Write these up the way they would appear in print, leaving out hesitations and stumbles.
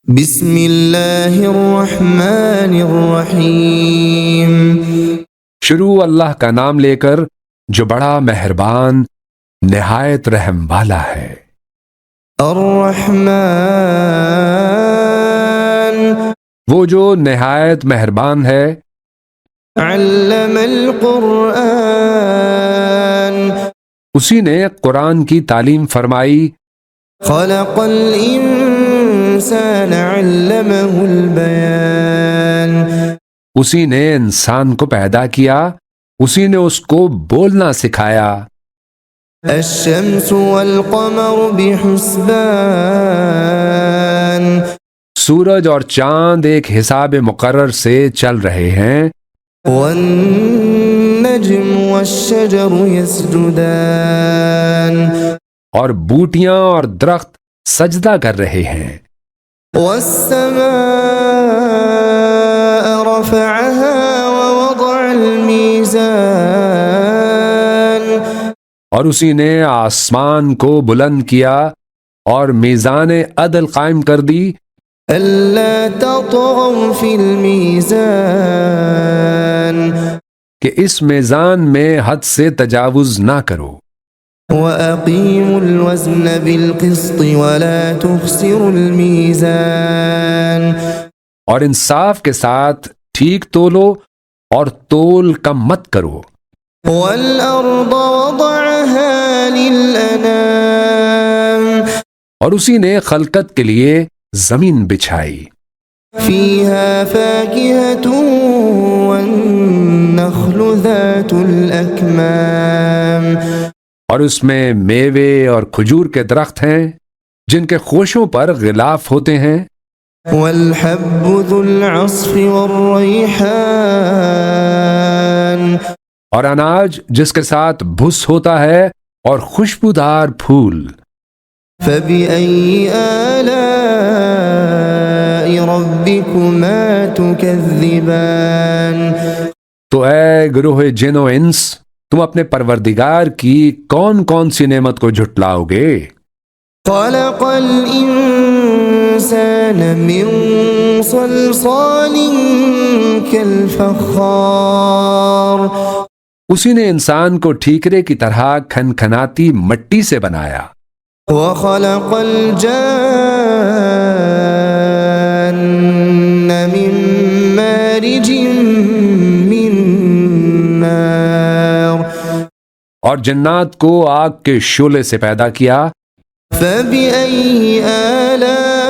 بسم اللہ الرحمن الرحیم۔ شروع اللہ کا نام لے کر جو بڑا مہربان نہایت رحم والا ہے۔ الرحمن وہ جو نہایت مہربان ہے۔ علم القرآن اسی نے قرآن کی تعلیم فرمائی۔ خلق الانسان علمہ البیان اسی نے انسان کو پیدا کیا، اسی نے اس کو بولنا سکھایا۔ الشمس والقمر بحسبان سورج اور چاند ایک حساب مقرر سے چل رہے ہیں۔ والنجم والشجر يسجدان اور بوٹیاں اور درخت سجدہ کر رہے ہیں۔ والسماء رفعها ووضع الميزان اور اسی نے آسمان کو بلند کیا اور میزان عدل قائم کر دی۔ ألا تطغوا في الميزان کہ اس میزان میں حد سے تجاوز نہ کرو۔ وأقيموا الوزن بالقسط ولا تخسروا الميزان اور انصاف کے ساتھ ٹھیک تولو اور تول کم مت کرو۔ والأرض وضعها للأنام اور اسی نے خلقت کے لیے زمین بچھائی۔ فيها فاكهة والنخل ذات الأكمام اور اس میں میوے اور کھجور کے درخت ہیں جن کے خوشوں پر غلاف ہوتے ہیں۔ والحب ذو العصف والريحان اور اناج جس کے ساتھ بھس ہوتا ہے اور خوشبودار پھول۔ فبأي آلاء ربكما تكذبان تو اے گروہ جن و انس، تم اپنے پروردگار کی کون کون سی نعمت کو جھٹلاؤ گے؟ خلق الإنسان من صلصال كالفخار اسی نے انسان کو ٹھیکرے کی طرح کھنکھناتی مٹی سے بنایا۔ وخلق الجان من مارج من نار اور جنات کو آگ کے شعلے سے پیدا کیا۔ فبأي آلاء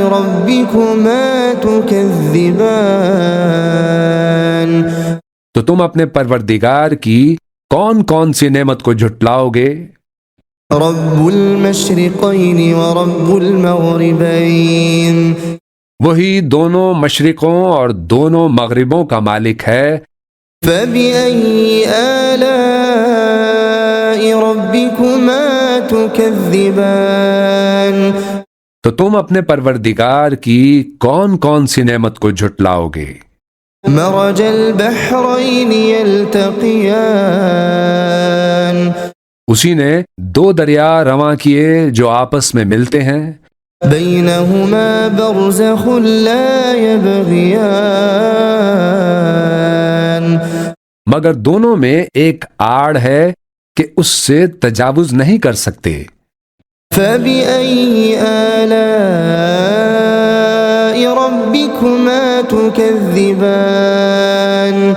ربكما تكذبان تو تم اپنے پروردگار کی کون کون سی نعمت کو جھٹلاؤ گے؟ رب المشرقين ورب المغربين وہی دونوں مشرقوں اور دونوں مغربوں کا مالک ہے۔ فبأي آلاء ربكما تكذبان تو تم اپنے پروردگار کی کون کون سی نعمت کو جھٹلاؤ گے؟ مرج البحرين يلتقيان اسی نے دو دریا رواں کیے جو آپس میں ملتے ہیں۔ بينهما برزخ لا يبغيان مگر دونوں میں ایک آڑ ہے کہ اس سے تجاوز نہیں کر سکتے۔ فبأي آلاء ربكما تكذبان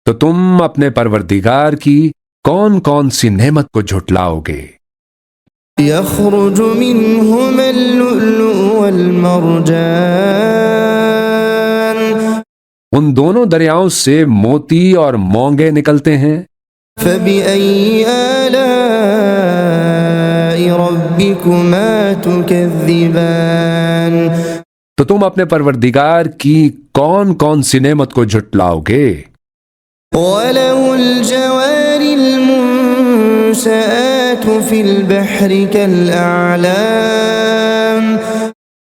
تو تم اپنے پروردگار کی کون کون سی نعمت کو جھٹلاؤ گے؟ يخرج منهما اللؤلؤ والمرجان ان دونوں دریاؤں سے موتی اور مونگے نکلتے ہیں۔ فبأي آلاء ربكما تكذبان تو تم اپنے پروردگار کی کون کون سی نعمت کو جھٹلاؤ گے؟ وله الجوار المنشآت في البحر كالأعلام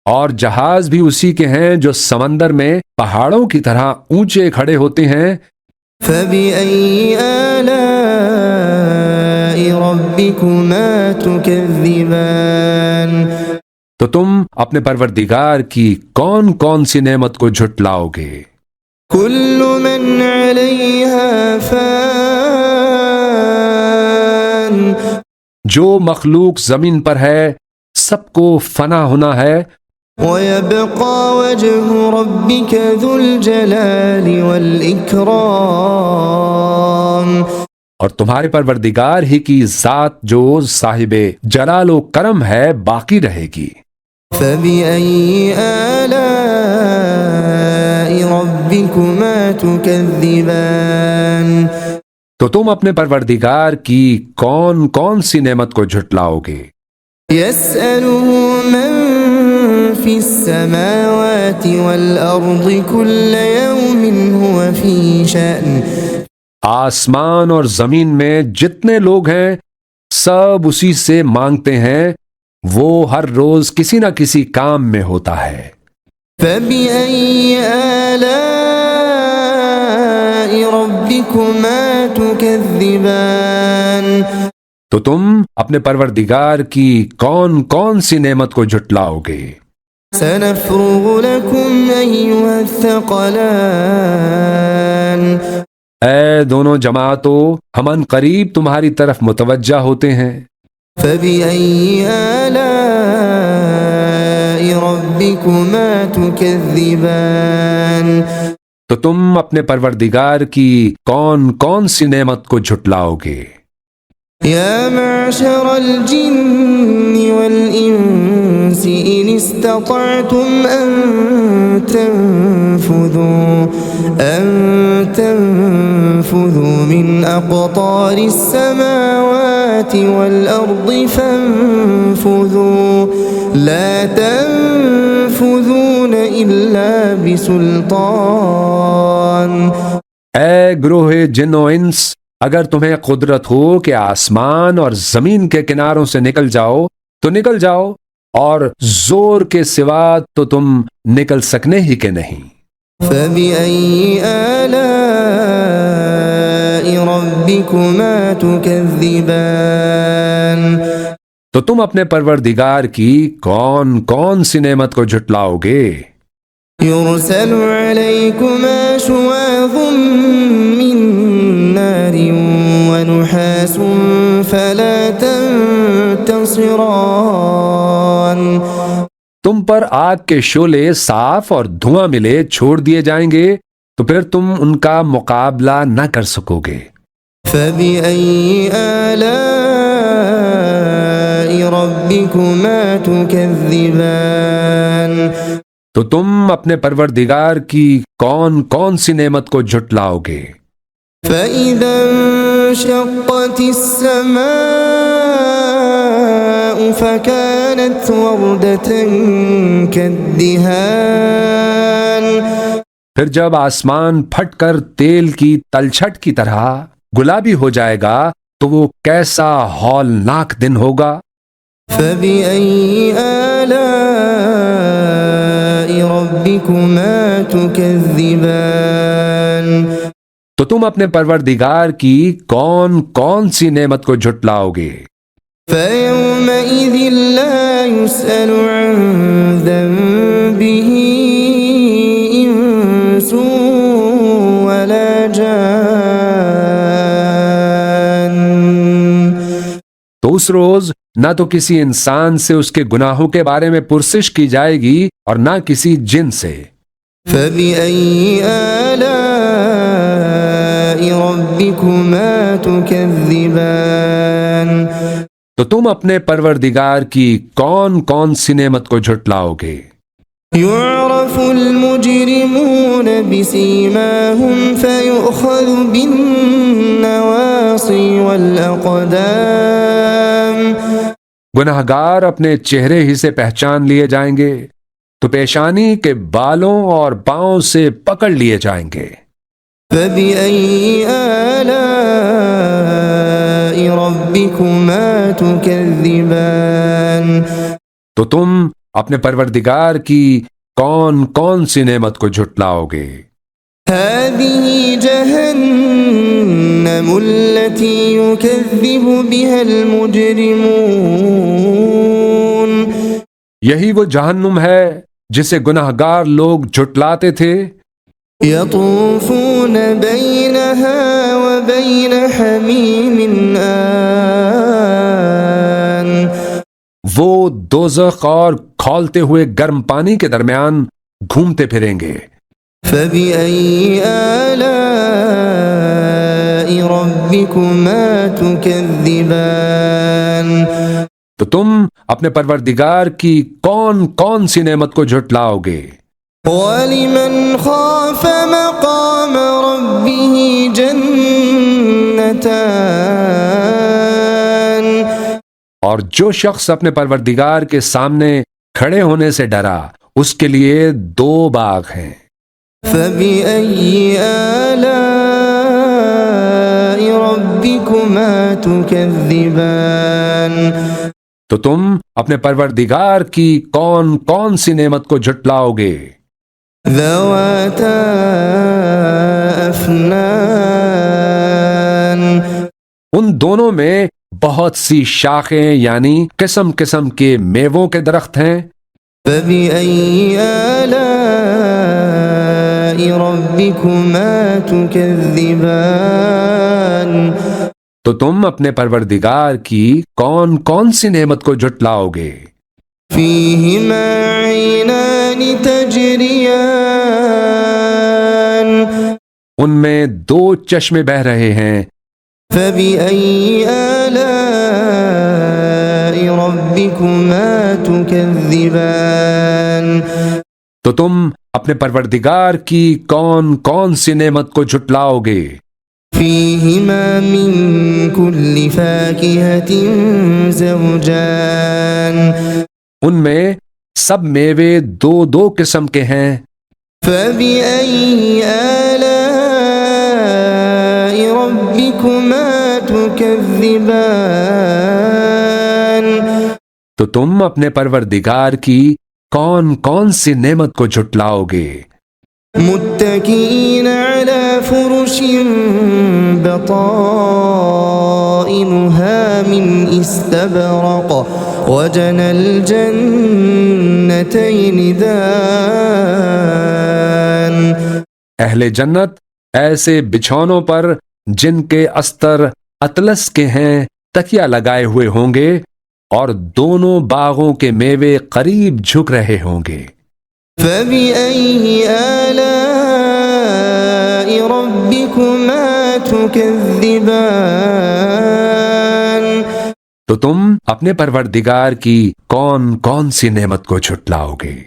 اور جہاز بھی اسی کے ہیں جو سمندر میں پہاڑوں کی طرح اونچے کھڑے ہوتے ہیں۔ فبأي آلاء ربكما تكذبان تو تم اپنے پروردگار کی کون کون سی نعمت کو جھٹلاؤ گے؟ كل من عليها فان جو مخلوق زمین پر ہے سب کو فنا ہونا ہے، ويبقى وجه ربك ذو الجلال والإكرام اور تمہارے پروردگار ہی کی ذات جو صاحب جلال و کرم ہے باقی رہے گی۔ فبأي آلاء ربكما تكذبان تو تم اپنے پروردگار کی کون کون سی نعمت کو جھٹلاؤ گے؟ يسأله من في السماوات والأرض كل يوم هو في شأن آسمان اور زمین میں جتنے لوگ ہیں سب اسی سے مانگتے ہیں، وہ ہر روز کسی نہ کسی کام میں ہوتا ہے۔ فبأي آلاء ربكما تكذبان تو تم اپنے پروردگار کی کون کون سی نعمت کو جھٹلاؤ گے؟ سنفرغ لكم أيها الثقلان اے دونوں جماعتوں، ہم ان قریب تمہاری طرف متوجہ ہوتے ہیں۔ فبأي آلاء ربكما تكذبان تو تم اپنے پروردگار کی کون کون سی نعمت کو جھٹلاؤ گے؟ يا معشر الجن والإنس إن استطعتم أن تنفذوا من أقطار السماوات والأرض فانفذوا لا تنفذون إلا بسلطان اے گروہ جن و انس، اگر تمہیں قدرت ہو کہ آسمان اور زمین کے کناروں سے نکل جاؤ تو نکل جاؤ، اور زور کے سوا تو تم نکل سکنے ہی کے نہیں۔ فبأي آلاء ربكما تكذبان تو تم اپنے پروردگار کی کون کون سی نعمت کو جھٹلاؤ گے؟ يرسل عليكما شواظ من نار ونحاس فلا تنتصران تم پر آگ کے شعلے صاف اور دھواں ملے چھوڑ دیے جائیں گے تو پھر تم ان کا مقابلہ نہ کر سکو گے۔ فبأي آلاء ربكما تكذبان تو تم اپنے پروردگار کی کون کون سی نعمت کو جھٹلاؤ گے؟ فإذا انشقت السماء فكانت وردة كالدهان پھر جب آسمان پھٹ کر تیل کی تلچھٹ کی طرح گلابی ہو جائے گا تو وہ کیسا ہولناک دن ہوگا۔ فبأي آلاء ربكما تكذبان تو تم اپنے پروردگار کی کون کون سی نعمت کو جھٹلاؤ گے؟ فيومئذ لا يسأل عن ذنبه إنس ولا جان تو اس روز نہ تو کسی انسان سے اس کے گناہوں کے بارے میں پرسش کی جائے گی اور نہ کسی جن سے۔ فبأي آلاء ربكما تكذبان تو تم اپنے پروردگار کی کون کون سی نعمت کو جھٹلاؤ گے؟ يعرف المجرمون بسيماهم فيؤخذ بالنواصي والأقدام گناہگار اپنے چہرے ہی سے پہچان لیے جائیں گے تو پیشانی کے بالوں اور پاؤں سے پکڑ لیے جائیں گے۔ فبأي آلاء ربكما تكذبان تو تم اپنے پروردگار کی کون کون سی نعمت کو جھٹلاؤ گے؟ هذه جهنم التي يكذب بها المجرمون یہی وہ جہنم ہے جسے گناہگار لوگ جھٹلاتے تھے. يطوفون بينها وبين حميم آن وہ دوزخ اور کھولتے ہوئے گرم پانی کے درمیان گھومتے پھریں گے. فبأي آلاء ربكما تكذبان تو تم اپنے پروردگار کی کون کون سی نعمت کو جھٹلاؤ گے؟ ولمن خاف مقام ربه جنتان اور جو شخص اپنے پروردگار کے سامنے کھڑے ہونے سے ڈرا اس کے لیے 2 باغ ہیں. فبأي آلاء ربكما تكذبان تو تم اپنے پروردگار کی کون کون سی نعمت کو جھٹلاؤ گے؟ ذواتا افنان ان دونوں میں بہت سی شاخیں یعنی قسم قسم کے میووں کے درخت ہیں. فبأي آلاء ربكما تكذبان تو تم اپنے پروردگار کی کون کون سی نعمت کو جھٹلاؤ گے؟ فيهما عينان تجريان ان میں 2 چشمے بہہ رہے ہیں. فبأي آلاء ربكما تكذبان تو تم اپنے پروردگار کی کون کون سی نعمت کو جھٹلاؤ گے؟ فيهما من كل فاكهة زوجان ان میں سب میوے 2 قسم کے ہیں. فبأي آلاء ربكما تكذبان تو تم اپنے پروردگار کی کون کون سی نعمت کو جھٹلاؤ گے؟ متكئين على فرش بطائنها من استبرق وجنى الجنتين دان اہل جنت ایسے بچھونوں پر جن کے استر اطلس کے ہیں تکیہ لگائے ہوئے ہوں گے اور دونوں باغوں کے میوے قریب جھک رہے ہوں گے. فبأي آلاء ربكما تكذبان تو تم اپنے پروردگار کی کون کون سی نعمت کو جھٹلاؤ گے؟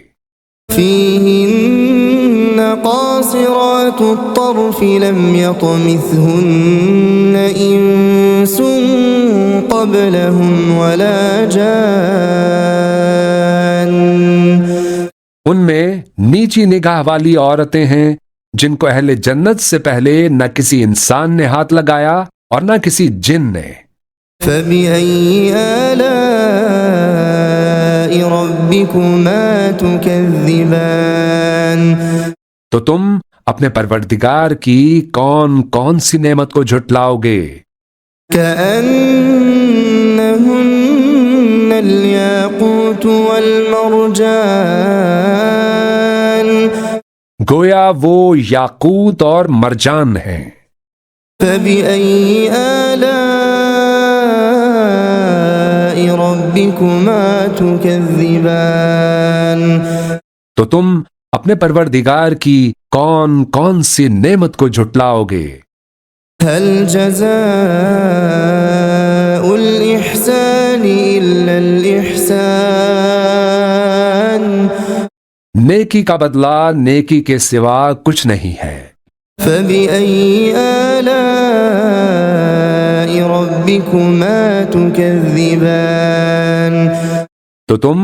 فيهن قاصرات الطرف لم يطمثهن إنس قبلهم ولا جان ان میں نیچی نگاہ والی عورتیں ہیں جن کو اہل جنت سے پہلے نہ کسی انسان نے ہاتھ لگایا اور نہ کسی جن نے. فبأي آلاء ربكما تكذبان تو تم اپنے پروردگار کی کون کون سی نعمت کو جھٹلاؤ گے؟ كأنهن الياقوت والمرجان گویا وہ یاقوت اور مرجان ہیں. فبأي آلاء ربكما تكذبان تو تم اپنے پروردگار کی کون کون سی نعمت کو جھٹلاؤ گے؟ هل جزاء الإحسان إلا الإحسان نیکی کا بدلہ نیکی کے سوا کچھ نہیں ہے. فبأي آلاء ربكما تكذبان تو تم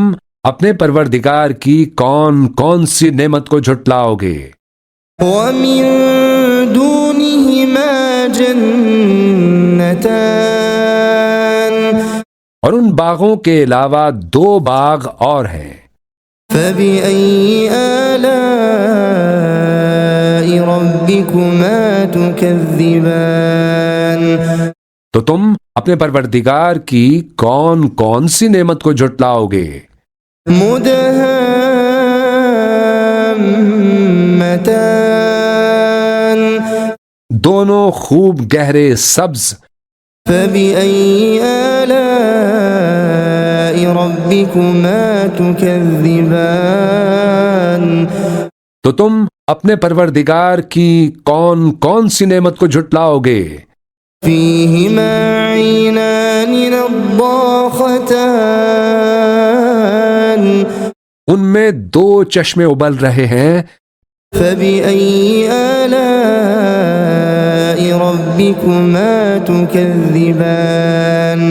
اپنے پروردگار کی کون کون سی نعمت کو جھٹلاؤ گے؟ ومن دونهما جنتان اور ان باغوں کے علاوہ 2 باغ اور ہیں. فبأي آلاء ربكما تكذبان تو تم اپنے پروردگار کی کون کون سی نعمت کو جھٹلاؤ گے؟ مدهامتان دونوں خوب گہرے سبز. فبأي آلاء ربكما تكذبان تو تم اپنے پروردگار کی کون کون سی نعمت کو جھٹلاؤ گے؟ فيهما عينان نضاختان ان میں دو چشمے ابل رہے ہیں. فبأي آلاء ربكما تكذبان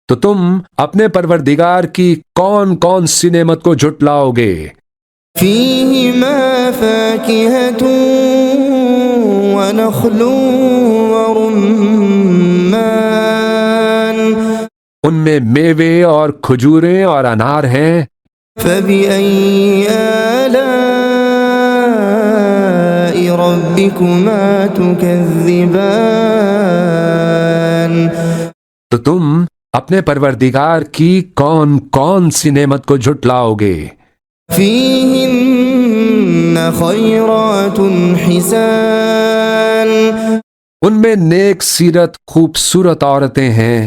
تو تم اپنے پروردگار کی کون کون سی نعمت کو جھٹلاؤ گے؟ فيهما فاكهة ونخل ورمان ان میں میوے اور کھجوریں اور انار ہیں. فبأي آلاء ربكما تكذبان تو تم اپنے پروردگار کی کون کون سی نعمت کو جھٹلاؤ گے؟ فيهن خيرات حسان ان میں نیک سیرت خوبصورت عورتیں ہیں.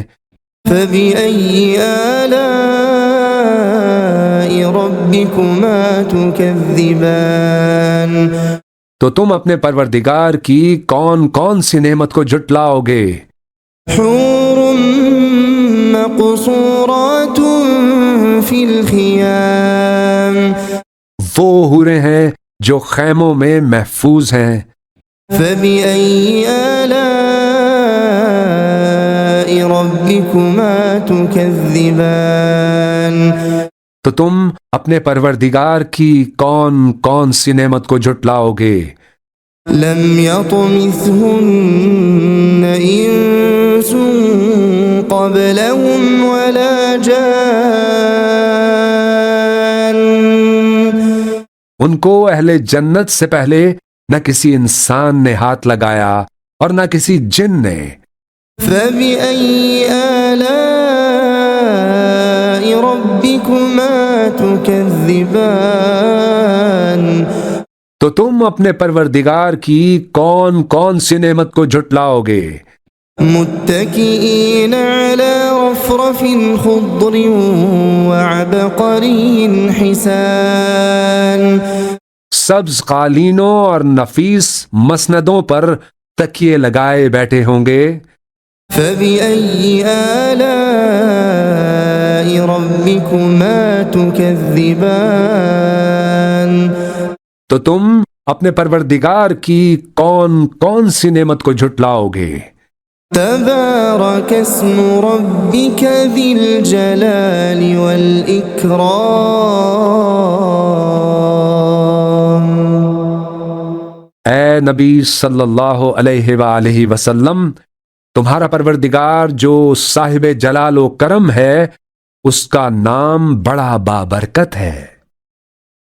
فبأي آلاء ربكما تكذبان تو تم اپنے پروردگار کی کون کون سی نعمت کو جھٹلاؤ گے؟ حور مقصورات في الخيام وہ حوریں ہیں جو خیموں میں محفوظ ہیں. فبأي آلاء ربكما تكذبان تو تم اپنے پروردگار کی کون کون سی نعمت کو جھٹلاؤ گے؟ لم يطمثهن إنس قبلهم ولا جان ان کو اہل جنت سے پہلے نہ کسی انسان نے ہاتھ لگایا اور نہ کسی جن نے. فبأي آلاء ربكما تكذبان تو تم اپنے پروردگار کی کون کون سی نعمت کو جھٹلاؤ گے؟ متكئين على رفرف خضر وعبقري حسان سبز قالینوں اور نفیس مسندوں پر تکیے لگائے بیٹھے ہوں گے. فبأي آلاء ربكما تكذبان تو تم اپنے پروردگار کی کون کون سی نعمت کو جھٹلاؤ گے؟ تبارك اسم ربك ذي الجلال والإكرام اے نبی صلی اللہ علیہ وآلہ وسلم، تمہارا پروردگار جو صاحب جلال و کرم ہے، اس کا نام بڑا بابرکت ہے.